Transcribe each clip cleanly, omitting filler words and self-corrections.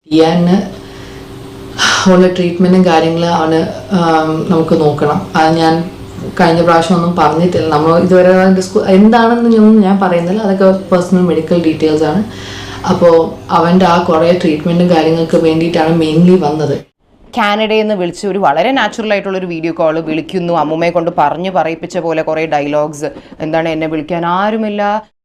ടിയാന് ഉള്ള ട്രീറ്റ്മെൻറ്റും കാര്യങ്ങളാണ് നമുക്ക് നോക്കണം. അത് ഞാൻ കഴിഞ്ഞ പ്രാവശ്യം ഒന്നും പറഞ്ഞിട്ടില്ല. നമ്മൾ ഇതുവരെ എന്താണെന്ന് ഞാൻ പറയുന്നില്ല, അതൊക്കെ പേഴ്സണൽ മെഡിക്കൽ ഡീറ്റെയിൽസ് ആണ്. അപ്പോൾ അവൻ്റെ ആ കുറേ ട്രീറ്റ്മെൻറ്റും കാര്യങ്ങൾക്ക് വേണ്ടിയിട്ടാണ് മെയിൻലി വന്നത്. കാനഡയിൽ നിന്ന് വിളിച്ച് ഒരു വളരെ നാച്ചുറൽ ആയിട്ടുള്ളൊരു വീഡിയോ കോൾ വിളിക്കുന്നു. അമ്മുമ്മയെ കൊണ്ട് പറയിപ്പിച്ച പോലെ കുറേ ഡയലോഗ്സ്, എന്താണ് എന്നെ വിളിക്കാൻ ആരുമില്ല.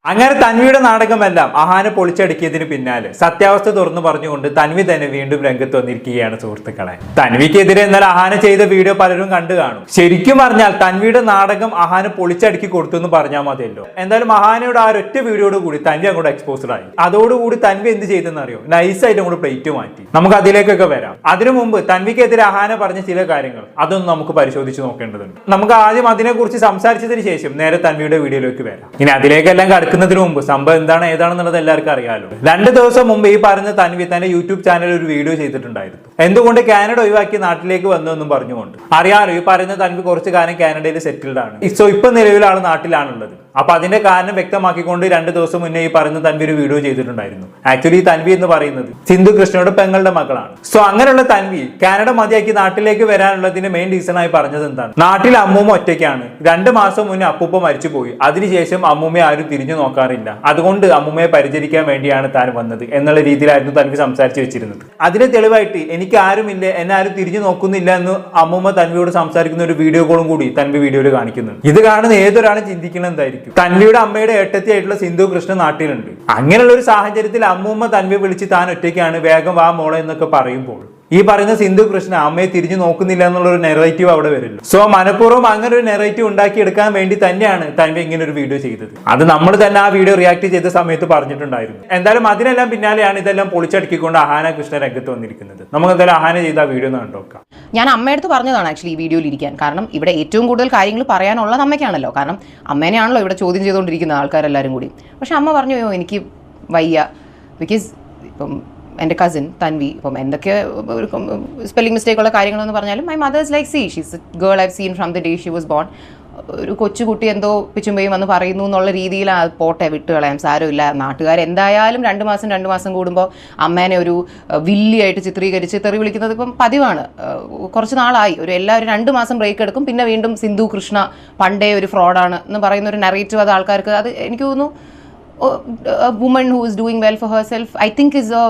അങ്ങനെ തൻവിയുടെ നാടകമെല്ലാം അഹാനെ പൊളിച്ചടുക്കിയതിന് പിന്നാലെ സത്യാവസ്ഥ തുറന്നു പറഞ്ഞുകൊണ്ട് തൻവി തന്നെ വീണ്ടും രംഗത്ത് വന്നിരിക്കുകയാണ് സുഹൃത്തുക്കളെ. തൻവിക്കെതിരെ എന്നാൽ അഹാന ചെയ്ത വീഡിയോ പലരും കണ്ടു കാണും. ശരിക്കും പറഞ്ഞാൽ തൻവിയുടെ നാടകം അഹാന പൊളിച്ചടുക്കി കൊടുത്തു എന്ന് പറഞ്ഞാൽ മതിയല്ലോ. എന്തായാലും അഹാനയുടെ ആ ഒറ്റ വീഡിയോയോട് കൂടി തൻവി അങ്ങോട്ട് എക്സ്പോസ്ഡ് ആയി. അതോടുകൂടി തൻവി എന്ത് ചെയ്തെന്ന് അറിയോ? നൈസായിട്ട് അങ്ങോട്ട് പ്ലേറ്റ് മാറ്റി. നമുക്ക് അതിലേക്കൊക്കെ വരാം. അതിനു മുമ്പ് തൻവിക്കെതിരെ അഹാന പറഞ്ഞ ചില കാര്യങ്ങൾ അതൊന്നും നമുക്ക് പരിശോധിച്ച് നോക്കേണ്ടതുണ്ട്. നമുക്ക് ആദ്യം അതിനെക്കുറിച്ച് സംസാരിച്ചതിന് ശേഷം നേരെ തൻവിയുടെ വീഡിയോയിലേക്ക് വരാം. ഇനി അതിലേക്കെല്ലാം ക്കുന്നതിന് മുമ്പ് സംഭവം എന്താണ് ഏതാണെന്നുള്ളത് എല്ലാവർക്കും അറിയാലോ. 2 ദിവസം മുമ്പ് ഈ പറഞ്ഞ തൻവി തന്റെ യൂട്യൂബ് ചാനലിൽ ഒരു വീഡിയോ ചെയ്തിട്ടുണ്ടായിരുന്നു. എന്തുകൊണ്ട് കാനഡ ഒഴിവാക്കി നാട്ടിലേക്ക് വന്നു എന്നും പറഞ്ഞുകൊണ്ട്. അറിയാലോ, ഈ പറയുന്ന തൻവി കുറച്ച് കാലം കാനഡയിൽ സെറ്റിൽഡ് ആണ്. സോ ഇപ്പൊ നിലവിൽ ആൾ നാട്ടിലാണുള്ളത്. അപ്പൊ അതിന്റെ കാരണം വ്യക്തമാക്കിക്കൊണ്ട് 2 ദിവസം മുന്നേ ഈ പറയുന്ന തൻവി ഒരു വീഡിയോ ചെയ്തിട്ടുണ്ടായിരുന്നു. ആക്ച്വലി തൻവി എന്ന് പറയുന്നത് സിന്ധു കൃഷ്ണയുടെ പെങ്ങളുടെ മകളാണ്. സോ അങ്ങനെയുള്ള തൻവി കാനഡ മതിയാക്കി നാട്ടിലേക്ക് വരാനുള്ളതിന് മെയിൻ റീസൺ ആയി പറഞ്ഞത് എന്താണ്? നാട്ടിൽ അമ്മൂമ്മ ഒറ്റയ്ക്കാണ്. 2 മാസം മുന്നേ അപ്പൂപ്പ മരിച്ചുപോയി. അതിനുശേഷം അമ്മൂമ്മയെ ആരും തിരിഞ്ഞു നോക്കാറില്ല. അതുകൊണ്ട് അമ്മൂമ്മയെ പരിചരിക്കാൻ വേണ്ടിയാണ് താൻ വന്നത് എന്നുള്ള രീതിയിലായിരുന്നു തൻവി സംസാരിച്ചു വെച്ചിരുന്നത്. അതിന് തെളിവായിട്ട് എനിക്ക് ആരുമില്ല, എന്നെ ആരും തിരിഞ്ഞു നോക്കുന്നില്ല എന്ന് അമ്മൂമ്മ തൻവിയോട് സംസാരിക്കുന്ന ഒരു വീഡിയോ കോളും കൂടി തൻവി വീഡിയോയിൽ കാണിക്കുന്നുണ്ട്. ഇത് കാണുന്ന ഏതൊരാളും ചിന്തിക്കുന്നത് എന്തായിരിക്കും? തൻവിയുടെ അമ്മയുടെ ഏട്ടത്തിയായിട്ടുള്ള സിന്ധു കൃഷ്ണ നാട്ടിലുണ്ട്. അങ്ങനെയുള്ള ഒരു സാഹചര്യത്തിൽ അമ്മൂമ്മ തൻവി വിളിച്ച് താൻ ഒറ്റയ്ക്കാണ്, വേഗം വാ മോളെ എന്നൊക്കെ പറയുമ്പോൾ ഈ പറയുന്ന സിന്ധു കൃഷ്ണ അമ്മയെ തിരിഞ്ഞു നോക്കുന്നില്ല എന്നുള്ളൊരു നെറേറ്റീവ് അവിടെ വരില്ല. സോ മനഃപൂർവ്വം അങ്ങനെ ഒരു നെറേറ്റീവ് ഉണ്ടാക്കി എടുക്കാൻ വേണ്ടി തന്നെയാണ് തൻവി ഇങ്ങനെ ഒരു വീഡിയോ ചെയ്തത്. അത് നമ്മൾ തന്നെ ആ വീഡിയോ റിയാക്ട് ചെയ്ത സമയത്ത് പറഞ്ഞിട്ടുണ്ടായിരുന്നു. എന്തായാലും അതിനെല്ലാം പിന്നാലെയാണ് ഇതെല്ലാം പൊളിച്ചടുക്കിക്കൊണ്ട് അഹാന കൃഷ്ണ രംഗത്ത് വന്നിരിക്കുന്നത്. നമുക്ക് എന്തായാലും അഹാന ചെയ്ത ആ വീഡിയോ ഒന്ന് കണ്ടോക്കാം. ഞാൻ അമ്മയടുത്ത് പറഞ്ഞതാണ് ആക്ച്വലി ഈ വീഡിയോയിൽ ഇരിക്കാൻ. കാരണം ഇവിടെ ഏറ്റവും കൂടുതൽ കാര്യങ്ങൾ പറയാനുള്ളത് അമ്മയ്ക്കാണല്ലോ. കാരണം അമ്മേനെയാണല്ലോ ഇവിടെ ചോദ്യം ചെയ്തുകൊണ്ടിരിക്കുന്ന ആൾക്കാരെല്ലാവരും കൂടി. പക്ഷെ അമ്മ പറഞ്ഞു, എനിക്ക് വയ്യ, ബിക്കോസ് ഇപ്പം എൻ്റെ കസിൻ തൻവി ഇപ്പം എന്തൊക്കെ ഒരു സ്പെല്ലിംഗ് മിസ്റ്റേക്കുള്ള കാര്യങ്ങളെന്ന് പറഞ്ഞാലും my mother's like she's A girl I've seen from the day she was born. ഒരു കൊച്ചുകുട്ടി എന്തോ പിച്ചുമ്പയും വന്ന് പറയുന്നു എന്നുള്ള രീതിയിൽ പോട്ടെ, വിട്ട് കളയാം, സാരമില്ല. നാട്ടുകാരെന്തായാലും 2 മാസം കൂടുമ്പോൾ അമ്മേനെ ഒരു വില്ലിയായിട്ട് ചിത്രീകരിച്ച് തെറി വിളിക്കുന്നത് ഇപ്പം പതിവാണ്. കുറച്ച് നാളായി. എല്ലാവരും 2 മാസം ബ്രേക്ക് എടുക്കും, പിന്നെ വീണ്ടും സിന്ധു കൃഷ്ണ പണ്ടേ ഒരു ഫ്രോഡാണ് എന്ന് പറയുന്ന ഒരു നെറേറ്റീവ് അത് ആൾക്കാർക്ക്, അത് എനിക്ക് തോന്നുന്നു a woman who is doing well for herself I think is a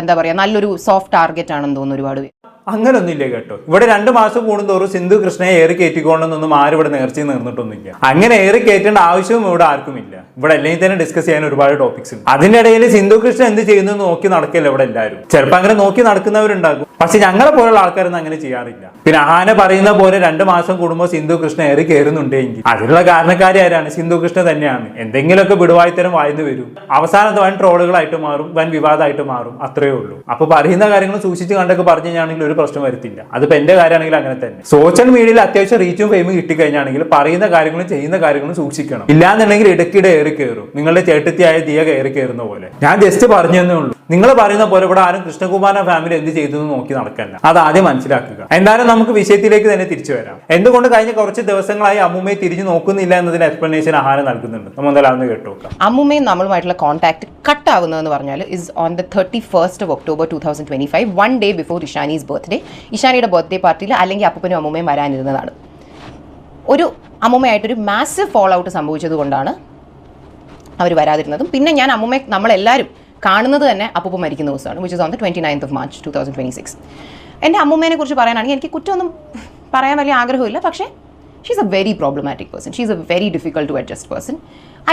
എന്താ പറയാ, നല്ലൊരു സോഫ്റ്റ് ടാർഗറ്റ് ആണെന്ന് തോന്നുന്നു ഒരുപാട് പേര്. അങ്ങനൊന്നുമില്ല കേട്ടോ. ഇവിടെ 2 മാസം കൂടുന്തോറും സിന്ധു കൃഷ്ണയെ ഏറി കയറ്റിക്കൊണ്ടെന്നൊന്നും ആരും ഇവിടെ നേർച്ച നേർന്നിട്ടൊന്നുമില്ല. അങ്ങനെ ഏറി കയറ്റേണ്ട ആവശ്യവും ഇവിടെ ആർക്കുമില്ല. ഇവിടെ അല്ലെങ്കിൽ തന്നെ ഡിസ്കസ് ചെയ്യാൻ ഒരുപാട് ടോപ്പിക്സ് ഉണ്ട്. അതിന്റെ ഇടയിൽ സിന്ധു കൃഷ്ണ എന്ത് ചെയ്യുന്നു നോക്കി നടക്കില്ല ഇവിടെ എല്ലാവരും. ചിലപ്പോൾ അങ്ങനെ നോക്കി നടക്കുന്നവരുണ്ടാകും, പക്ഷെ ഞങ്ങളെ പോലുള്ള ആൾക്കാരൊന്നും അങ്ങനെ ചെയ്യാറില്ല. പിന്നെ അഹാന പറയുന്ന പോലെ 2 മാസം കൂടുമ്പോൾ സിന്ധു കൃഷ്ണ ഏറി കയറുന്നുണ്ടെങ്കിൽ അതിനുള്ള കാരണക്കാരി ആരാണ്? സിന്ധു കൃഷ്ണ തന്നെയാണ്. എന്തെങ്കിലുമൊക്കെ വിടുവായിത്തരം വായിന്ന് വരും, അവസാനത്തെ വൻ ട്രോളുകളായിട്ട് മാറും, വൻ വിവാദമായിട്ട് മാറും. അത്രയേ ഉള്ളൂ. അപ്പൊ പറയുന്ന കാര്യങ്ങൾ സൂക്ഷിച്ച് കണ്ടൊക്കെ പറഞ്ഞു കഴിഞ്ഞാണെങ്കിൽ ഒരു പ്രശ്നം വരുത്തില്ല. അതിപ്പോ എന്റെ കാര്യമാണെങ്കിൽ അങ്ങനെ തന്നെ. സോഷ്യൽ മീഡിയയിൽ അത്യാവശ്യം റീച്ചും ഫെയിമും കിട്ടിക്കഴിഞ്ഞാണെങ്കിൽ പറയുന്ന കാര്യങ്ങളും ചെയ്യുന്ന കാര്യങ്ങളും സൂക്ഷിക്കണം. ഇല്ലാന്നുണ്ടെങ്കിൽ ഇടയ്ക്കിടെ ഏറി കയറും. നിങ്ങളുടെ ചേട്ടത്തിയായ ദിയ കയറി കയറുന്ന പോലെ. ഞാൻ ജസ്റ്റ് പറഞ്ഞു തന്നേ ഉള്ളൂ. നിങ്ങൾ പറയുന്ന പോലെ ഇവിടെ ആരും കൃഷ്ണകുമാരൻ ഫാമിലി എന്ത് ചെയ്തു നോക്കി നടക്കല്ല. അത് ആദ്യം മനസ്സിലാക്കുക. എന്തായാലും നമുക്ക് വിഷയത്തിലേക്ക് തന്നെ തിരിച്ചു വരാം. എന്തുകൊണ്ട് കഴിഞ്ഞ കുറച്ച് ദിവസങ്ങളായി അമ്മുമ്മയെ തിരിഞ്ഞു നോക്കുന്നില്ല എന്നതിന് എക്സ്പ്ലനേഷൻ ആഹാരം നൽകുന്നുണ്ട്. നമ്മൾ എന്തായാലും കേട്ടു നോക്കാം. അമ്മുമ്മയും നമ്മളുമായിട്ടുള്ള കോൺടാക്ട് കട്ട് ആവുന്നതെന്ന് പറഞ്ഞാൽ is on the 31st of October 2025, 1 day before Ishani's birthday. ഇഷാനിയുടെ ബർത്ത്ഡേ പാർട്ടിയിൽ അല്ലെങ്കിൽ അപ്പനും അമ്മുമ്മയും വരാനിരുന്നതാണ്. ഒരു അമ്മുമ്മയായിട്ടൊരു മാസീവ് ഫോൾ ഔട്ട് സംഭവിച്ചത് കൊണ്ടാണ് അവർ വരാതിരുന്നതും. പിന്നെ ഞാൻ അമ്മുമ്മയെ നമ്മളെല്ലാവരും കാണുന്നത് തന്നെ അപ്പൂപ്പ മരിക്കുന്ന ദിവസമാണ്, which is on the 29th of March 2026. എൻ്റെ അമ്മുമ്മേനെ കുറിച്ച് പറയാനാണെങ്കിൽ എനിക്ക് കുറ്റമൊന്നും പറയാൻ വലിയ ആഗ്രഹമില്ല. പക്ഷേ she's a very problematic person. She's a very difficult to adjust person.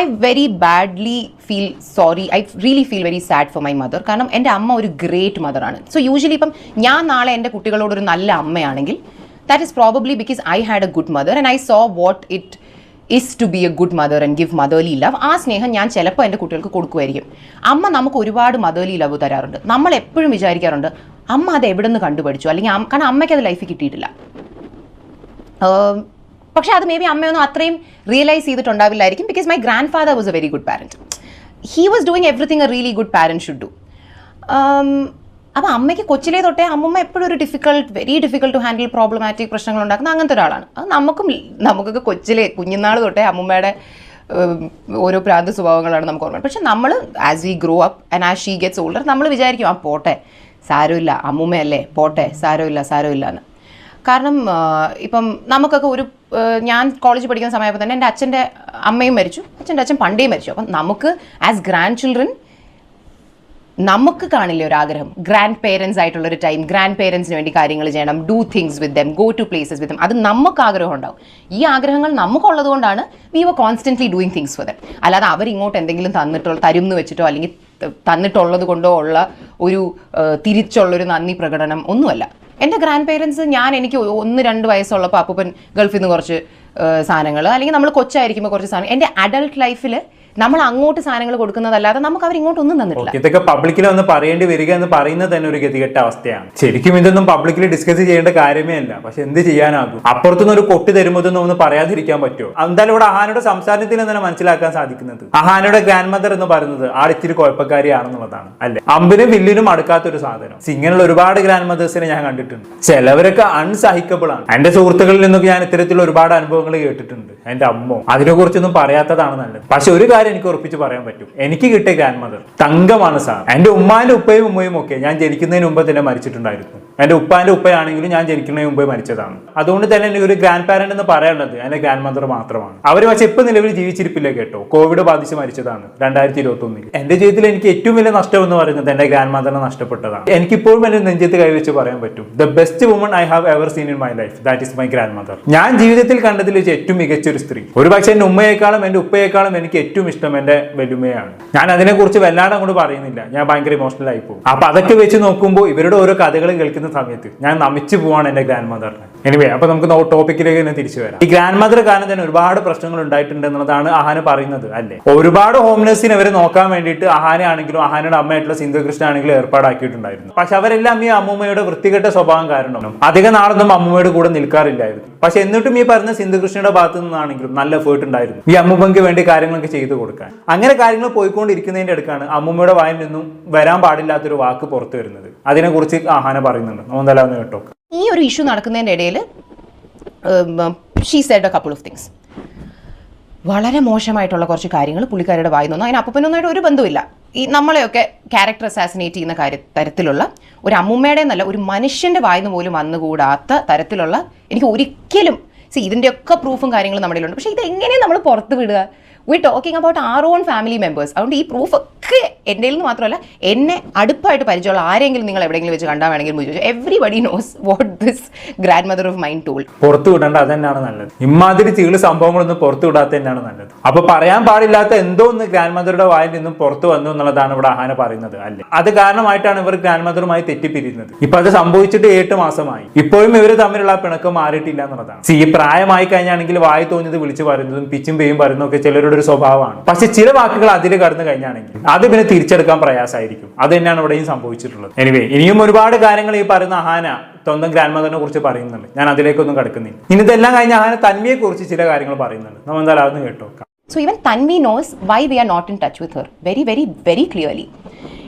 I very badly feel sorry. I really feel very sad for my mother. കാരണം എൻ്റെ അമ്മ ഒരു ഗ്രേറ്റ് മദറാണ്. സോ യൂഷ്വലി ഇപ്പം ഞാൻ നാളെ എൻ്റെ കുട്ടികളോടൊരു നല്ല അമ്മയാണെങ്കിൽ that is probably because I had a good mother and I saw what it is to be a good mother and give motherly love. ആ സ്നേഹം ഞാൻ ചിലപ്പോൾ എൻ്റെ കുട്ടികൾക്ക് കൊടുക്കുമായിരിക്കും. അമ്മ നമുക്ക് ഒരുപാട് motherly love തരാറുണ്ട്. നമ്മൾ എപ്പോഴും വിചാരിക്കാറുണ്ട് അമ്മ അത് എവിടെ നിന്ന് കണ്ടുപഠിച്ചു, അല്ലെങ്കിൽ കാരണം അമ്മയ്ക്ക് അത് ലൈഫിൽ കിട്ടിയിട്ടില്ല. പക്ഷേ അത് മേ ബി അമ്മയൊന്നും അത്രയും റിയലൈസ് ചെയ്തിട്ടുണ്ടാവില്ലായിരിക്കും. Because my grandfather was a very good parent. He was doing everything a really good parent should do. അപ്പോൾ അമ്മയ്ക്ക് കൊച്ചിലേ തൊട്ടേ അമ്മമ്മ എപ്പോഴും ഒരു very difficult to handle problematic പ്രശ്നങ്ങൾ ഉണ്ടാക്കുന്ന അങ്ങനത്തെ ഒരാളാണ്. അത് നമുക്കൊക്കെ കൊച്ചിലേ കുഞ്ഞുനാൾ തൊട്ടേ അമ്മമ്മയുടെ ഓരോ പ്രാന്ത സ്വഭാവങ്ങളാണ് നമുക്ക് ഓർമ്മ. പക്ഷെ നമ്മൾ as we grow up and as she gets older നമ്മൾ വിചാരിക്കും ആ പോട്ടെ സാരമില്ല അമ്മൂമ്മയല്ലേ പോട്ടെ, സാരമില്ല എന്ന്. കാരണം ഇപ്പം നമുക്കൊക്കെ ഞാൻ കോളേജിൽ പഠിക്കുന്ന സമയത്ത് തന്നെ എൻ്റെ അച്ഛൻ്റെ അമ്മയും മരിച്ചു, അച്ഛൻ്റെ അച്ഛൻ പണ്ടേ മരിച്ചു. അപ്പം നമുക്ക് ആസ് ഗ്രാൻഡ് ചിൽഡ്രൻ നമുക്ക് കാണില്ലേ ഒരാഗ്രഹം, ഗ്രാൻഡ് പേരൻസ് ആയിട്ടുള്ളൊരു ടൈം, ഗ്രാൻഡ് പേരൻസിന് വേണ്ടി കാര്യങ്ങൾ ചെയ്യണം, do things with them, go to places with them. അത് നമുക്ക് ആഗ്രഹം ഉണ്ടാവും. ഈ ആഗ്രഹങ്ങൾ നമുക്കുള്ളത് കൊണ്ടാണ് we were constantly doing things for them. അല്ലാതെ അവരിങ്ങോട്ട് എന്തെങ്കിലും തരും എന്ന് വെച്ചിട്ടോ അല്ലെങ്കിൽ തന്നിട്ടുള്ളത് കൊണ്ടോ ഉള്ള ഒരു തിരിച്ചുള്ളൊരു നന്ദി പ്രകടനം ഒന്നുമല്ല. എൻ്റെ ഗ്രാൻഡ് പേരൻസ് എനിക്ക് 1-2 വയസ്സുള്ളപ്പോൾ അപ്പൂപ്പൻ ഗൾഫിൽ നിന്ന് കുറച്ച് സാധനങ്ങൾ, അല്ലെങ്കിൽ നമ്മൾ കൊച്ചായിരിക്കുമ്പോൾ കുറച്ച് സാധനം, എൻ്റെ അഡൾട്ട് ലൈഫിൽ നമ്മൾ അങ്ങോട്ട് സാധനങ്ങൾ കൊടുക്കുന്നതല്ലാതെ നമുക്ക് അവർ ഇങ്ങോട്ടൊന്നും തന്നിട്ടില്ല. ഇതൊക്കെ പബ്ലിക്കിൽ ഒന്ന് പറയേണ്ടി വരിക എന്ന് പറയുന്നത് തന്നെ ഒരു ഗതികെട്ട അവസ്ഥയാണ്. ശരിക്കും ഇതൊന്നും പബ്ലിക്കിൽ ഡിസ്കസ് ചെയ്യേണ്ട കാര്യമേ അല്ല. പക്ഷെ എന്ത് ചെയ്യാനാകും, അപ്പുറത്തുനിന്ന് ഒരു കൊട്ടി തരുമ്പോൾ ഇതൊന്നും ഒന്ന് പറയാതിരിക്കാൻ പറ്റുമോ? എന്തായാലും ഇവിടെ അഹാനയുടെ സംസാരത്തിൽ തന്നെ മനസ്സിലാക്കാൻ സാധിക്കുന്നത് അഹാനയുടെ ഗ്രാൻഡ് മദർ എന്ന് പറയുന്നത് ആളിച്ചിരി കുഴപ്പക്കാരിയാണെന്നുള്ളതാണ്. അല്ലെ, അമ്പിനും വില്ലിനും അടുക്കാത്തൊരു സാധനം. ഇങ്ങനെയുള്ള ഒരുപാട് ഗ്രാൻഡ് മദേഴ്സിനെ ഞാൻ കണ്ടിട്ടുണ്ട്. ചിലവരൊക്കെ അൺസഹിക്കബിൾ ആണ്. എന്റെ സുഹൃത്തുക്കളിൽ നിന്നൊക്കെ ഞാൻ ഇത്തരത്തിലുള്ള ഒരുപാട് അനുഭവങ്ങൾ കേട്ടിട്ടുണ്ട്. എന്റെ അമ്മോ അതിനെ കുറിച്ചൊന്നും പറയാത്തതാണ് നല്ലത്. പക്ഷെ ഒരു എനിക്ക് ഉറപ്പിച്ച് പറയാൻ പറ്റും, എനിക്ക് കിട്ടിയ ഗ്രാൻഡ് മദർ തങ്കമാണ് സാർ. എന്റെ ഉമ്മാന്റെ ഉപ്പയും ഉമ്മയും ഒക്കെ ഞാൻ ജനിക്കുന്നതിന് മുമ്പ് തന്നെ മരിച്ചിട്ടുണ്ടായിരുന്നു. എന്റെ ഉപ്പാന്റെ ഉപ്പയാണെങ്കിലും ഞാൻ ജനിക്കുന്നതിന് മുമ്പേ മരിച്ചതാണ്. അതുകൊണ്ട് തന്നെ എനിക്ക് ഒരു ഗ്രാൻഡ് പാരന്റ് എന്ന് പറയാനുള്ളത് എന്റെ ഗ്രാൻഡ് മദർ മാത്രമാണ്. അവർ പക്ഷെ ഇപ്പൊ നിലവിൽ ജീവിച്ചിരിപ്പില്ല കേട്ടോ. കോവിഡ് ബാധിച്ച് മരിച്ചതാണ് 2021. എന്റെ ജീവിതത്തിൽ എനിക്ക് ഏറ്റവും വലിയ നഷ്ടം എന്ന് പറയുന്നത് എന്റെ ഗ്രാൻഡ് മദറിനെ നഷ്ടപ്പെട്ടതാണ്. എനിക്കിപ്പോഴും എന്റെ നെഞ്ചത്ത് കൈവച്ച് പറയാൻ പറ്റും, the best woman I have ever seen in my life, that is my grand mother. ഞാൻ ജീവിതത്തിൽ കണ്ടതിൽ വെച്ച് ഏറ്റവും മികച്ച ഒരു സ്ത്രീ. ഒരു പക്ഷെ എന്റെ ഉമ്മയെക്കാളും എന്റെ ഉപ്പയെക്കാളും എനിക്ക് ഏറ്റവും ഇഷ്ടം എന്റെ വെല്ലുമയാണ്. ഞാൻ അതിനെക്കുറിച്ച് വല്ലാണ്ട് അങ്ങോട്ട് പറയുന്നില്ല, ഞാൻ ഭയങ്കര ഇമോഷണൽ ആയി പോകും. അപ്പൊ അതൊക്കെ വെച്ച് നോക്കുമ്പോൾ ഇവരുടെ ഓരോ കഥകൾ കേൾക്കുന്ന സമയത്ത് ഞാൻ നമിച്ചു പോവാണ് എന്റെ ഗ്രാൻഡ് മദറിനെ. എനിവേ, അപ്പൊ നമുക്ക് ടോപ്പിക്കിലേക്ക് തന്നെ തിരിച്ചു വരാം. ഈ ഗ്രാൻഡ് മദർ കാരണം തന്നെ ഒരുപാട് പ്രശ്നങ്ങൾ ഉണ്ടായിട്ടുണ്ട് എന്നുള്ളതാണ് അഹാന പറയുന്നത്. അല്ലേ, ഒരുപാട് ഹോംലെസ്സിനെ അവരെ നോക്കാൻ വേണ്ടിയിട്ട് അഹാന ആണെങ്കിലും അഹാനയുടെ അമ്മയായിട്ടുള്ള സിന്ധു കൃഷ്ണ ആണെങ്കിലും ഏർപ്പാടാക്കിയിട്ടുണ്ടായിരുന്നു. പക്ഷെ അവരെല്ലാം ഈ അമ്മൂമ്മയുടെ വൃത്തികെട്ട സ്വഭാവം കാരണം അധികം നാളൊന്നും അമ്മൂമ്മയുടെ കൂടെ നിൽക്കാറില്ലായിരുന്നു. പക്ഷെ എന്നിട്ടും ഈ പറഞ്ഞ സിന്ധു കൃഷ്ണയുടെ ഭാഗത്തു നിന്നാണെങ്കിലും നല്ല എഫേർട്ട് ഉണ്ടായിരുന്നു ഈ അമ്മൂമ്മയ്ക്ക് വേണ്ടി കാര്യങ്ങളൊക്കെ ചെയ്തു കൊടുക്കാൻ. അങ്ങനെ കാര്യങ്ങൾ പോയിക്കൊണ്ടിരിക്കുന്നതിന്റെ അടുക്കാണ് അമ്മൂമ്മയുടെ വായിൽ നിന്നും വരാൻ പാടില്ലാത്തൊരു വാക്ക് പുറത്തു വരുന്നത്. അതിനെക്കുറിച്ച് അഹാന പറയുന്നുണ്ട്. നമ്മളെല്ലാം കേട്ടോ. ഈ ഒരു ഇഷ്യൂ നടക്കുന്നതിൻ്റെ ഇടയിൽ she said A couple of things. വളരെ മോശമായിട്ടുള്ള കുറച്ച് കാര്യങ്ങൾ പുള്ളിക്കാരുടെ വായിൽ നിന്നു. അതിന് അപ്പൂപ്പനൊന്നായിട്ട് ഒരു ബന്ധമില്ല. ഈ നമ്മളെയൊക്കെ ക്യാരക്ടർ അസാസിനേറ്റ് ചെയ്യുന്ന തരത്തിലുള്ള ഒരു അമ്മൂമ്മയുടെ എന്നല്ല, ഒരു മനുഷ്യൻ്റെ വായിൽ നിന്ന് പോലും വന്നുകൂടാത്ത തരത്തിലുള്ള, എനിക്ക് ഒരിക്കലും ഇതിൻ്റെയൊക്കെ പ്രൂഫും കാര്യങ്ങളും നമ്മുടെ ഉണ്ട്. പക്ഷേ ഇതെങ്ങനെയാണ് നമ്മൾ പുറത്ത് വിടുക? V talking about R on family members. അതുകൊണ്ട് ഈ പ്രൂഫൊക്കെ എൻ്റെ നിന്ന് മാത്രമല്ല, എന്നെ അടുപ്പായിട്ട് പരിചയമുള്ള ആരെങ്കിലും നിങ്ങൾ എവിടെയെങ്കിലും വെച്ച് കണ്ടാൽ വേണമെങ്കിൽ ചോദിച്ചു. Everybody nose what this grand mother of mine told. പുറത്തു വിടേണ്ട, അത് തന്നെയാണ് നല്ലത്. ഇമാതിരി ചീള് സംഭവങ്ങളൊന്നും പുറത്തു വിടാത്ത തന്നെയാണ് നല്ലത്. അപ്പൊ പറയാൻ പാടില്ലാത്ത എന്തോ ഒന്ന് ഗ്രാൻഡ് മദറുടെ വായിൽ നിന്നും പുറത്തു വന്നു എന്നുള്ളതാണ് ഇവിടെ അഹാന പറയുന്നത്. അല്ലേ, അത് കാരണമായിട്ടാണ് ഇവർ ഗ്രാൻഡ് മദറുമായി തെറ്റിപ്പിരിയുന്നത്. ഇപ്പൊ അത് സംഭവിച്ചിട്ട് 8 മാസമായി. ഇപ്പോഴും ഇവർ തമ്മിലുള്ള പിണക്കം മാറിയിട്ടില്ല എന്നുള്ളതാണ്. ഈ പ്രായമായി കഴിഞ്ഞാണെങ്കിൽ വായി തോന്നിയത് വിളിച്ചു പറയുന്നതും പിച്ചും പേയും പറയുന്നതൊക്കെ ചിലരുടെ ഒരു സ്വഭാവമാണ്. പക്ഷെ ചില വാക്കുകൾ അതിൽ കടന്നു കഴിഞ്ഞാണെങ്കിൽ അത് പിന്നെ തിരിച്ചെടുക്കാൻ പ്രയാസമായിരിക്കും. അത് തന്നെയാണ് ഇവിടെയും സംഭവിച്ചിട്ടുള്ളത്. എനിവേ, ഇനിയും ഒരുപാട് കാര്യങ്ങൾ ഈ പറയുന്ന അഹാന സ്വന്തം ഗ്രാൻഡ് മദറിനെ കുറിച്ച് പറയുന്നുണ്ട്. ഞാൻ അതിലേക്കൊന്നും കടക്കുന്നില്ല. ഇനി ഇതെല്ലാം കഴിഞ്ഞ അഹാന തന്വിയെ കുറിച്ച് ചില കാര്യങ്ങൾ പറയുന്നുണ്ട്. നമ്മൾ എന്തായാലും അതൊന്ന് കേട്ടോ. So even Tanvi knows why we are not in touch with her very clearly.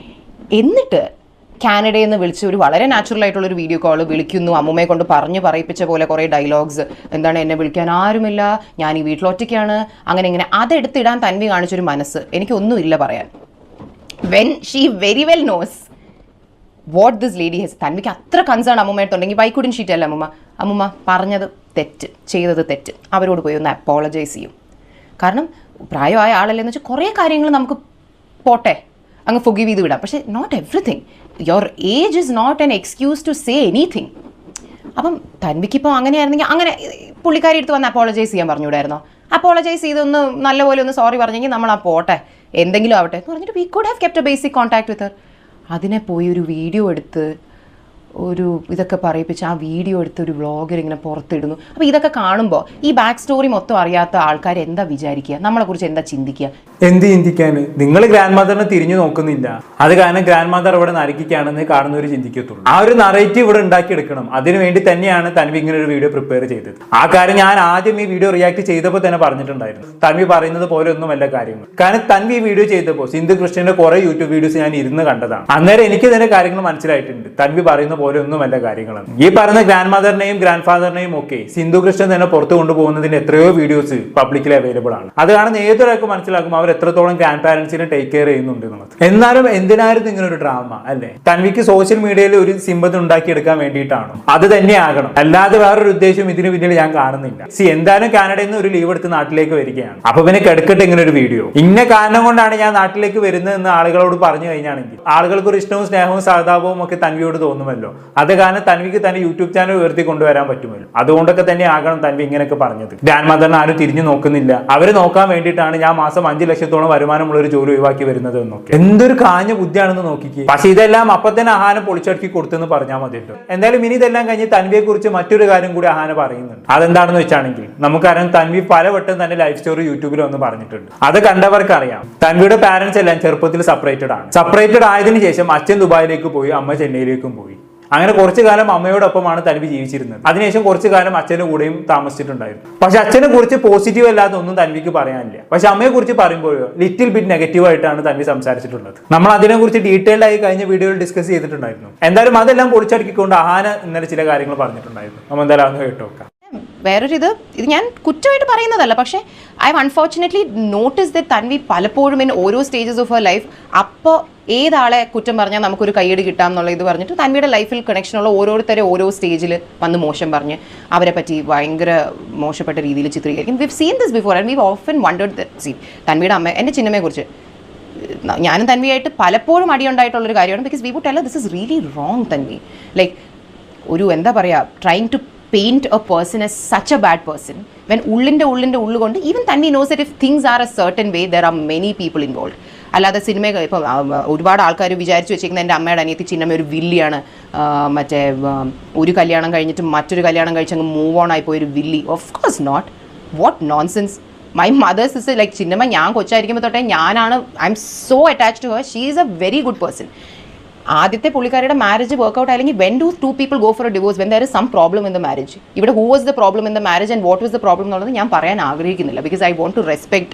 എന്നിട്ട് കാനഡയിൽ നിന്ന് വിളിച്ച് ഒരു വളരെ നാച്ചുറൽ ആയിട്ടുള്ള ഒരു വീഡിയോ കോൾ വിളിക്കുന്നു. അമ്മൂമ്മയെ കൊണ്ട് പറയിപ്പിച്ച പോലെ കുറേ ഡയലോഗ്സ്, എന്താണ് എന്നെ വിളിക്കാൻ ആരുമില്ല, ഞാൻ ഈ വീട്ടിൽ ഒറ്റയ്ക്കാണ്, അങ്ങനെ ഇങ്ങനെ. അതെടുത്തിടാൻ തൻവി കാണിച്ചൊരു മനസ്സ് എനിക്കൊന്നുമില്ല പറയാൻ. When she very well knows what this lady has. തൻവിക്ക് അത്ര കൺസേൺ അമ്മൂമ്മയായിട്ടുണ്ടെങ്കിൽ വൈ കുഡ്ന്റ് ഷീ ടെൽ അമ്മൂമ്മ പറഞ്ഞത് തെറ്റ്, ചെയ്തത് തെറ്റ്, അവരോട് പോയി ഒന്ന് അപ്പോളജൈസ് ചെയ്യും. കാരണം പ്രായമായ ആളല്ലെന്ന് വെച്ചാൽ കുറേ കാര്യങ്ങൾ നമുക്ക് പോട്ടെ അങ്ങ് ഫൊഗീവ് ചെയ്ത് വിടാം. പക്ഷേ not everything. Your age is not an excuse to say anything. അപ്പം തൻവിക്കിപ്പോൾ അങ്ങനെയായിരുന്നെങ്കിൽ അങ്ങനെ പുള്ളിക്കാരി എടുത്ത് വന്ന് അപ്പോളജൈസ് ചെയ്യാൻ പറഞ്ഞുകൂടായിരുന്നോ? അപ്പോളജൈസ് ചെയ്തൊന്ന് നല്ലപോലെ ഒന്ന് സോറി പറഞ്ഞെങ്കിൽ നമ്മൾ ആ പോട്ടെ എന്തെങ്കിലും ആവട്ടെ എന്ന് പറഞ്ഞിട്ട് we could have kept A basic contact വിത്ത് ഹർ. അതിനെ പോയി ഒരു വീഡിയോ എടുത്ത് ഒരു ഇതൊക്കെ പറയിപ്പിച്ച് ആ വീഡിയോ എടുത്ത് ഒരു വ്ളോഗർ ഇങ്ങനെ പുറത്തിടുന്നു. അപ്പോൾ ഇതൊക്കെ കാണുമ്പോൾ ഈ ബാക്ക് സ്റ്റോറി മൊത്തം അറിയാത്ത ആൾക്കാർ എന്താ വിചാരിക്കുക, നമ്മളെക്കുറിച്ച് എന്താ ചിന്തിക്കുക? എന്ത് ചിന്തിക്കാന്? നിങ്ങൾ ഗ്രാൻഡ് മദറിനെ തിരിഞ്ഞു നോക്കുന്നില്ല. അത് കാരണം ഗ്രാൻഡ് മദർ ഇവിടെ നരകിക്കുകയാണെന്ന് കാണുന്നവർ ചിന്തിക്കത്തുള്ളൂ. ആ ഒരു നറേറ്റീവ് ഇവിടെ ഉണ്ടാക്കിയെടുക്കണം. അതിനുവേണ്ടി തന്നെയാണ് തൻവി ഇങ്ങനെ ഒരു വീഡിയോ പ്രിപ്പയർ ചെയ്തത്. ആ കാര്യം ഞാൻ ആദ്യം ഈ വീഡിയോ റിയാക്ട് ചെയ്തപ്പോൾ തന്നെ പറഞ്ഞിട്ടുണ്ടായിരുന്നു. തൻവി പറയുന്നത് പോലെ ഒന്നുമല്ല കാര്യങ്ങൾ. കാരണം തൻവി ഈ വീഡിയോ ചെയ്തപ്പോൾ സിന്ധു കൃഷ്ണന്റെ കുറെ യൂട്യൂബ് വീഡിയോസ് ഞാൻ ഇരുന്ന് കണ്ടതാണ്. അന്നേരം എനിക്ക് തന്നെ കാര്യങ്ങൾ മനസ്സിലായിട്ടുണ്ട്. തൻവി പറയുന്ന പോലെ ഒന്നുമല്ല കാര്യങ്ങളെന്ന്. ഈ പറഞ്ഞ ഗ്രാൻഡ് മദറിനെയും ഗ്രാൻഡ് ഫാദറിനെയും ഒക്കെ സിന്ധു കൃഷ്ണൻ തന്നെ പുറത്തു കൊണ്ടുപോകുന്നതിന്റെ എത്രയോ വീഡിയോസ് പബ്ലിക്കലി അവൈലബിൾ ആണ്. അത് കാണുന്ന ഏതൊരാൾക്ക് മനസ്സിലാക്കും അവർ എത്രത്തോളം ഗ്രാൻഡ് പാരന്റ്സിനെ ടേക്ക് കെയർ ചെയ്യുന്നുണ്ട് എന്നുള്ളത്. എന്നാലും എന്തിനായിരുന്നു ഇങ്ങനെ ഒരു ഡ്രാമ അല്ലെ? തൻവിക്ക് സോഷ്യൽ മീഡിയയിൽ ഒരു സിമ്പതി ഉണ്ടാക്കിയെടുക്കാൻ വേണ്ടിയിട്ടാണ്. അത് തന്നെ ആകണം, അല്ലാതെ വേറൊരു ഉദ്ദേശം ഇതിന് പിന്നിൽ ഞാൻ കാണുന്നില്ല. എന്തായാലും കാനഡയിൽ നിന്ന് ഒരു ലീവ് എടുത്ത് നാട്ടിലേക്ക് വരികയാണ്. അപ്പൊ പിന്നെ കിടക്കട്ടെ ഇങ്ങനെ ഒരു വീഡിയോ. ഇന്ന കാരണം കൊണ്ടാണ് ഞാൻ നാട്ടിലേക്ക് വരുന്നത് എന്ന് ആളുകളോട് പറഞ്ഞു കഴിഞ്ഞാണെങ്കിൽ ആളുകൾക്ക് ഒരു ഇഷ്ടവും സ്നേഹവും സഹതാപവും ഒക്കെ തൻവിയോട് തോന്നുമല്ലോ. അത് കാരണം തൻവിക്ക് തന്നെ യൂട്യൂബ് ചാനൽ ഉയർത്തി കൊണ്ടുവരാൻ പറ്റുമല്ലോ. അതുകൊണ്ടൊക്കെ തന്നെ ആകണം തൻവി ഇങ്ങനെയൊക്കെ പറഞ്ഞത്. ഗ്രാൻഡ് മദറിന് ആരും തിരിഞ്ഞു നോക്കുന്നില്ല, അവര് നോക്കാൻ വേണ്ടിയിട്ടാണ് ഞാൻ മാസം 5 ലക്ഷത്തോളം വരുമാനമുള്ള ഒരു ജോലി ഒഴിവാക്കി വരുന്നത് എന്നൊക്കെ. എന്തൊരു കാഞ്ഞ ബുദ്ധിയാണെന്ന് നോക്കിക്കേ. പക്ഷെ ഇതെല്ലാം അപ്പൊ തന്നെ അഹാന പൊളിച്ചടക്കി കൊടുത്തെന്ന് പറഞ്ഞാൽ മതിയല്ലോ. എന്തായാലും ഇനി ഇതെല്ലാം കഴിഞ്ഞ് തൻവിയെ കുറിച്ച് മറ്റൊരു കാര്യം കൂടി അഹാന പറയുന്നുണ്ട്. അതെന്താണെന്ന് വെച്ചാണെങ്കിൽ നമുക്കറിയാം തൻവി പലവട്ടം തന്നെ ലൈഫ് സ്റ്റോറി യൂട്യൂബിൽ ഒന്ന് പറഞ്ഞിട്ടുണ്ട്. അത് കണ്ടവർക്ക് അറിയാം. തൻവിയുടെ പാരന്റ്സ് എല്ലാം ചെറുപ്പത്തിൽ സെപ്പറേറ്റഡ് ആണ്. സെപ്പറേറ്റഡ് ആയതിനു ശേഷം അച്ഛൻ ദുബായിലേക്ക് പോയി, അമ്മ ചെന്നൈയിലേക്കും പോയി. അങ്ങനെ കുറച്ചു കാലം അമ്മയോടൊപ്പമാണ് തൻവി ജീവിച്ചിരുന്നത്. അതിനുശേഷം കുറച്ചു കാലം അച്ഛന്റെ കൂടെയും താമസിച്ചിട്ടുണ്ടായിരുന്നു. പക്ഷെ അച്ഛനെ കുറിച്ച് പോസിറ്റീവ് അല്ലാതെ ഒന്നും തൻവിക്ക് പറയാനില്ല. പക്ഷെ അമ്മയെ കുറിച്ച് പറയുമ്പോഴോ ലിറ്റിൽ ബിറ്റ് നെഗറ്റീവ് ആയിട്ടാണ് തൻവി സംസാരിച്ചിട്ടുള്ളത്. നമ്മൾ അതിനെ കുറിച്ച് ഡീറ്റെയിൽഡ് ആയി കഴിഞ്ഞ വീഡിയോയിൽ ഡിസ്കസ് ചെയ്തിട്ടുണ്ടായിരുന്നു. എന്തായാലും അതെല്ലാം പൊളിച്ചടക്കിക്കൊണ്ട് അഹാന ഇന്നലെ ചില കാര്യങ്ങൾ പറഞ്ഞിട്ടുണ്ടായിരുന്നു. നമ്മൾ എന്തായാലും അതൊന്ന് കേട്ടോക്കാം. വേറൊരു ഇത് ഞാൻ കുറ്റമായിട്ട് പറയുന്നതല്ല, പക്ഷേ I have unfortunately notice that Tanvi പലപ്പോഴും ഇൻ ഓരോ സ്റ്റേജസ് ഓഫ് ഹർ ലൈഫ് അപ്പോൾ ഏതാളെ കുറ്റം പറഞ്ഞാൽ നമുക്കൊരു കയ്യടി കിട്ടാം എന്നുള്ള ഇത് പറഞ്ഞിട്ട് തൻവിയുടെ ലൈഫിൽ കണക്ഷനുള്ള ഓരോരുത്തരെ ഓരോ സ്റ്റേജിൽ വന്ന് മോശം പറഞ്ഞ് അവരെ പറ്റി ഭയങ്കര മോശപ്പെട്ട രീതിയിൽ ചിത്രീകരിക്കും. We've seen this before and we've often wondered that. See തൻവിയുടെ അമ്മ എൻ്റെ ചിന്നമ്മയെ കുറിച്ച് ഞാനും തൻവിയായിട്ട് പലപ്പോഴും അടിയുണ്ടായിട്ടുള്ളൊരു കാര്യമാണ്. Because we would tell this is really wrong Tanvi. Like ഒരു എന്താ പറയുക, trying to paint a person as such a bad person when ഉള്ളിൻ്റെ ഉള്ളുകൊണ്ട് even Tanvi knows that if things are a certain way there are many people involved. അല്ലാതെ cinema ഇപ്പം ഒരുപാട് ആൾക്കാർ വിചാരിച്ചു വെച്ചിരിക്കുന്നത് എൻ്റെ അമ്മയുടെ അനിയത്തി ചിന്നമ്മ ഒരു വില്ലിയാണ്, മറ്റേ ഒരു കല്യാണം കഴിഞ്ഞിട്ട് മറ്റൊരു കല്യാണം കഴിച്ചങ്ങ് മൂവ് ഓൺ ആയിപ്പോയി ഒരു വില്ലി. Of course not. What nonsense. My mother's sister like ചിന്നമ്മ ഞാൻ കൊച്ചായിരിക്കുമ്പോൾ തൊട്ടേ ഞാനാണ് I am so attached to her. She is a very good person. ആദ്യത്തെ പുള്ളിക്കാരുടെ മാരേജ് വർക്ക്ഔട്ട് അല്ലെങ്കിൽ when do two people go for a divorce when there is some problem in the marriage. ഇവിടെ who was the problem in the marriage and what was the problem എന്നുള്ളത് ഞാൻ പറയാൻ ആഗ്രഹിക്കുന്നില്ല. Because I want to respect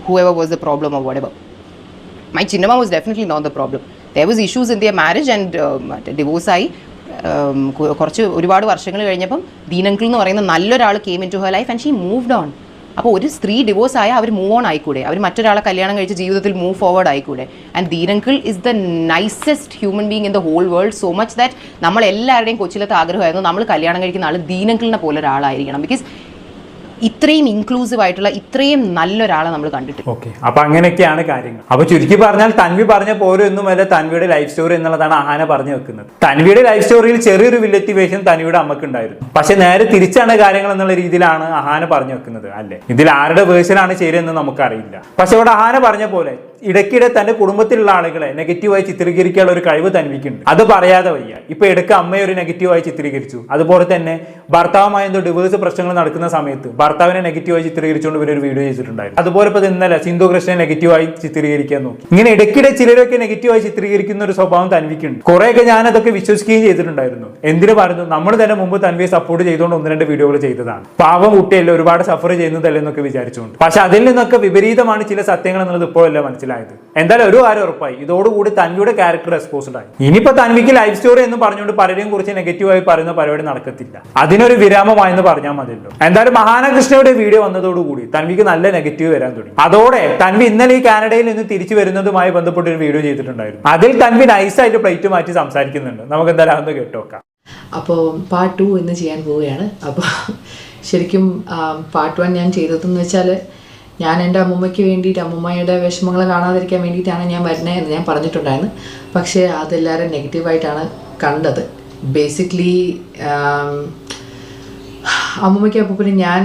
whoever was the problem or whatever. My ചിന്നമ്മ was definitely not the problem. There was issues in their marriage and ഡിവോഴ്സായി ഒരുപാട് വർഷങ്ങൾ കഴിഞ്ഞപ്പം ദീനങ്കിൾ എന്ന് പറയുന്ന നല്ലൊരാൾ came into her life and she moved on. അപ്പോൾ ഒരു സ്ത്രീ ഡിവോഴ്സ് ആയാൽ അവർ മൂവ് ഓൺ ആയിക്കൂടെ, അവർ മറ്റൊരാളെ കല്യാണം കഴിച്ച് ജീവിതത്തിൽ മൂവ് ഫോർവേഡ് ആയിക്കൂടെ. ആൻഡ് ദീനങ്കിൾ is the nicest human being in the whole world. So much that നമ്മൾ എല്ലാവരുടെയും കൊച്ചിലത്തെ ആഗ്രഹമായിരുന്നു നമ്മൾ കല്യാണം കഴിക്കുന്ന ആൾ ദീനങ്കിളിനെ പോലെ ഒരാളായിരിക്കണം. ബിക്കോസ് ഇത്രയും ഇൻക്ലൂസീവ് ആയിട്ടുള്ള ഇത്രയും നല്ലൊരാളെ നമ്മൾ കണ്ടിട്ടില്ല. ഓക്കെ, അപ്പൊ അങ്ങനെയൊക്കെയാണ് കാര്യങ്ങൾ. അപ്പൊ ചുരുക്കി പറഞ്ഞാൽ തൻവി പറഞ്ഞ പോലെ ഒന്നുമല്ല തൻവിയുടെ ലൈഫ് സ്റ്റോറി എന്നുള്ളതാണ് അഹാന പറഞ്ഞു വെക്കുന്നത്. തൻവിയുടെ ലൈഫ് സ്റ്റോറിയിൽ ചെറിയൊരു വില്ലത്തി വേഷം തൻവിയുടെ അമ്മക്ക് ഉണ്ടായിരുന്നു. പക്ഷെ നേരെ തിരിച്ചാണ് കാര്യങ്ങൾ എന്നുള്ള രീതിയിലാണ് അഹാന പറഞ്ഞു വെക്കുന്നത്. അല്ലെ, ഇതിൽ ആരുടെ വേർഷനാണ് ശരിയെന്ന് നമുക്കറിയില്ല. പക്ഷെ ഇവിടെ അഹാന പറഞ്ഞ പോലെ ഇടയ്ക്കിടെ തന്റെ കുടുംബത്തിലുള്ള ആളുകളെ നെഗറ്റീവായി ചിത്രീകരിക്കാനുള്ള ഒരു കഴിവ് തൻവിക്കുണ്ട്. അത് പറയാതെ വയ്യ. ഇപ്പൊ ഇടയ്ക്ക് അമ്മയെ ഒരു നെഗറ്റീവായി ചിത്രീകരിച്ചു. അതുപോലെ തന്നെ ഭർത്താവുമായി എന്തോ ഡിവോഴ്സ് പ്രശ്നങ്ങൾ നടക്കുന്ന സമയത്ത് ഭർത്താവിനെ നെഗറ്റീവായി ചിത്രീകരിച്ചുകൊണ്ട് ഇവരൊരു വീഡിയോ ചെയ്തിട്ടുണ്ടായിരുന്നു. അതുപോലെ ഇപ്പൊ ഇന്നലെ സിന്ധു കൃഷ്ണനെ നെഗറ്റീവായി ചിത്രീകരിക്കാൻ നോക്കി. ഇങ്ങനെ ഇടയ്ക്കിടെ ചിലരൊക്കെ നെഗറ്റീവായി ചിത്രീകരിക്കുന്ന ഒരു സ്വഭാവം തൻവിക്കുണ്ട്. കുറെയൊക്കെ ഞാൻ അതൊക്കെ വിശ്വസിക്കുകയും ചെയ്തിട്ടുണ്ടായിരുന്നു. എന്തിനു പറഞ്ഞു, നമ്മൾ തന്നെ മുമ്പ് തൻവിയെ സപ്പോർട്ട് ചെയ്തുകൊണ്ട് 1-2 വീഡിയോകൾ ചെയ്തതാണ്. പാവം കുട്ടിയല്ലേ, ഒരുപാട് സഫർ ചെയ്യുന്നതല്ലേ എന്നൊക്കെ വിചാരിച്ചുകൊണ്ട്. പക്ഷെ അതിൽ നിന്നൊക്കെ വിപരീതമാണ് ചില സത്യങ്ങൾ എന്നുള്ളത് ഇപ്പോഴല്ല മനസ്സിലായത്. എന്തായാലും ഒരു കാര്യം ഉറപ്പായി, ഇതോടുകൂടി തൻവിയുടെ ക്യാരക്ടർ എക്സ്പോസ്ഡ് ആയി. ഇനിയിപ്പോ തൻവിക്ക് ലൈഫ് സ്റ്റോറി എന്ന് പറഞ്ഞുകൊണ്ട് പലരെയും കുറിച്ച് നെഗറ്റീവായി പറയുന്ന പരിപാടി നടക്കത്തില്ല. അതിനൊരു വിരാമമായെന്ന് പറഞ്ഞാൽ മതിയല്ലോ. എന്തായാലും മഹാനകൃഷ്ണയുടെ വീഡിയോ വന്നതോടുകൂടി തൻവിക്ക് നല്ല നെഗറ്റീവ് വരാൻ തുടങ്ങി. അതോടെ തൻവി ഇന്നലെ ഈ കാനഡയിൽ നിന്ന് തിരിച്ചു വരുന്നതുമായി ബന്ധപ്പെട്ട ഒരു വീഡിയോ ചെയ്തിട്ടുണ്ടായിരുന്നു. അതിൽ തൻവി നൈസായിട്ട് പ്ലേറ്റ് മാറ്റി സംസാരിക്കുന്നുണ്ട്. നമുക്ക് എന്തായാലും അതൊന്ന് കേട്ടോക്കാം. അപ്പോൾ പാർട്ട് 2 ഇന്ന് ചെയ്യാൻ പോവുകയാണ്. അപ്പോൾ ശരിക്കും പാർട്ട് 1 ഞാൻ ചെയ്തതെന്ന് വെച്ചാൽ ഞാൻ എൻ്റെ അമ്മൂമ്മയ്ക്ക് വേണ്ടിയിട്ട് അമ്മൂമ്മയുടെ വിഷമങ്ങൾ കാണാതിരിക്കാൻ വേണ്ടിയിട്ടാണ് ഞാൻ വരുന്നത് എന്ന് ഞാൻ പറഞ്ഞിട്ടുണ്ടായിരുന്നു. പക്ഷേ അതെല്ലാവരും നെഗറ്റീവായിട്ടാണ് കണ്ടത്. ബേസിക്കലി അമ്മൂമ്മയ്ക്ക് അപ്പൂപ്പന് ഞാൻ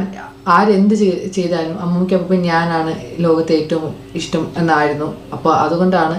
ആരെന്ത് ചെയ്താലും അമ്മൂമ്മയ്ക്ക് അപ്പൂപ്പൻ ഞാനാണ് ലോകത്തെ ഏറ്റവും ഇഷ്ടം എന്നായിരുന്നു. അപ്പോൾ അതുകൊണ്ടാണ്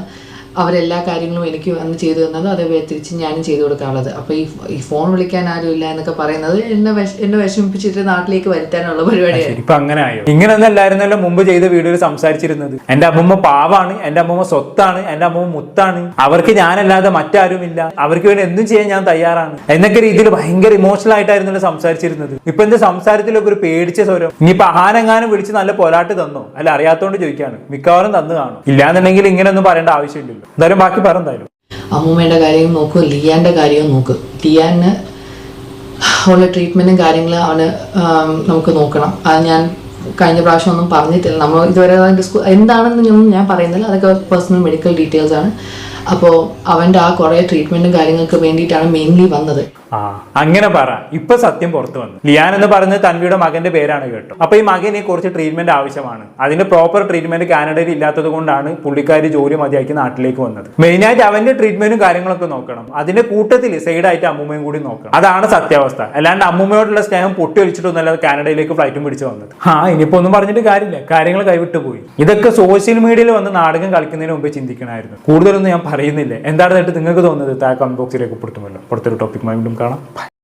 അവരെല്ലാ കാര്യങ്ങളും എനിക്ക് അന്ന് ചെയ്തു തന്നത്. അതേപോലെ തിരിച്ച് ഞാനും ചെയ്തു കൊടുക്കാനുള്ളത്. അപ്പോൾ ഈ ഫോൺ വിളിക്കാൻ ആരും ഇല്ല എന്നൊക്കെ പറയുന്നത് എന്നെ വിഷമിപ്പിച്ചിട്ട് നാട്ടിലേക്ക് വരുത്താനുള്ള പരിപാടിയാണ്. ഇപ്പൊ അങ്ങനെ ആയോ? ഇങ്ങനെയൊന്നും അല്ലായിരുന്നല്ലോ മുമ്പ് ചെയ്ത വീഡിയോയിൽ സംസാരിച്ചിരുന്നത്. എന്റെ അമ്മൂമ്മ പാവാണ്, എന്റെ അമ്മൂമ്മ സ്വത്താണ്, എന്റെ അമ്മൂമ്മ മുത്താണ്, അവർക്ക് ഞാനല്ലാതെ മറ്റാരുമില്ല, അവർക്ക് വേണ്ടി എന്തും ചെയ്യാൻ ഞാൻ തയ്യാറാണ് എന്നൊക്കെ രീതിയിൽ ഭയങ്കര ഇമോഷണൽ ആയിട്ടായിരുന്നല്ലോ സംസാരിച്ചിരുന്നത്. ഇപ്പൊ എന്റെ സംസാരത്തിലൊക്കെ ഒരു പേടിച്ച സ്വരം. ഇനിയിപ്പൊ ആഹാനെങ്ങാനും വിളിച്ച് നല്ല പോരാട്ട് തന്നോ? അല്ല, അറിയാത്തോണ്ട് ചോദിക്കാണ്. മിക്കവാറും തന്നു കാണും. ഇല്ലാന്നുണ്ടെങ്കിൽ ഇങ്ങനെയൊന്നും പറയേണ്ട ആവശ്യമില്ലല്ലോ. എന്തായാലും ബാക്കി പറ. എന്തായാലും അമ്മൂമ്മേൻ്റെ കാര്യവും നോക്കും, ലിയാൻ്റെ കാര്യവും നോക്കും. ലിയാന് ഉള്ള ട്രീറ്റ്മെൻറ്റും കാര്യങ്ങളും നമുക്ക് നോക്കണം. അത് ഞാൻ കഴിഞ്ഞ പ്രാവശ്യം ഒന്നും പറഞ്ഞിട്ടില്ല. നമ്മൾ ഇതുവരെ എന്താണെന്ന് ഞാൻ പറയുന്നില്ല, അതൊക്കെ പേഴ്സണൽ മെഡിക്കൽ ഡീറ്റെയിൽസ് ആണ്. അപ്പോൾ അവൻ്റെ ആ കുറേ ട്രീറ്റ്മെൻറ്റും കാര്യങ്ങൾക്ക് വേണ്ടിയിട്ടാണ് മെയിൻലി വന്നത്. അങ്ങനെ പറ. ഇപ്പൊ സത്യം പുറത്തു വന്നു. ലിയാൻ എന്ന് പറയുന്നത് തൻവിയുടെ മകന്റെ പേരാണ് കേട്ടോ. അപ്പൊ ഈ മകന് കുറച്ച് ട്രീറ്റ്മെന്റ് ആവശ്യമാണ്. അതിന്റെ പ്രോപ്പർ ട്രീറ്റ്മെന്റ് കാനഡയിൽ ഇല്ലാത്തത് കൊണ്ടാണ് പുള്ളിക്കാരി ജോലി മതിയാക്കി നാട്ടിലേക്ക് വന്നത്. മെയിനായിട്ട് അവന്റെ ട്രീറ്റ്മെന്റും കാര്യങ്ങളൊക്കെ നോക്കണം. അതിന്റെ കൂട്ടത്തിൽ സൈഡായിട്ട് അമ്മൂമ്മയും കൂടി നോക്കണം. അതാണ് സത്യാവസ്ഥ. അല്ലാണ്ട് അമ്മൂമ്മയോടുള്ള സ്നേഹം പൊട്ടി ഒലിച്ചിട്ടൊന്നല്ല കാനഡയിലേക്ക് ഫ്ലൈറ്റും പിടിച്ചു വന്നത്. ഇനിയിപ്പോ ഒന്നും പറഞ്ഞിട്ട് കാര്യമില്ല, കാര്യങ്ങൾ കൈവിട്ടു പോയി. ഇതൊക്കെ സോഷ്യൽ മീഡിയയിൽ വന്ന് നാടകം കളിക്കുന്നതിന് മുമ്പ് ചിന്തിക്കണമായിരുന്നു. കൂടുതലൊന്നും ഞാൻ പറയുന്നില്ല. എന്താണ് നിങ്ങൾക്ക് തോന്നുന്നത്? താഴെ കമന്റ് ബോക്സിലേക്ക് പെടുത്തുമല്ലോ. പുറത്തൊരു ടോപ്പിക്കുമായി വീണ്ടും കാണാം.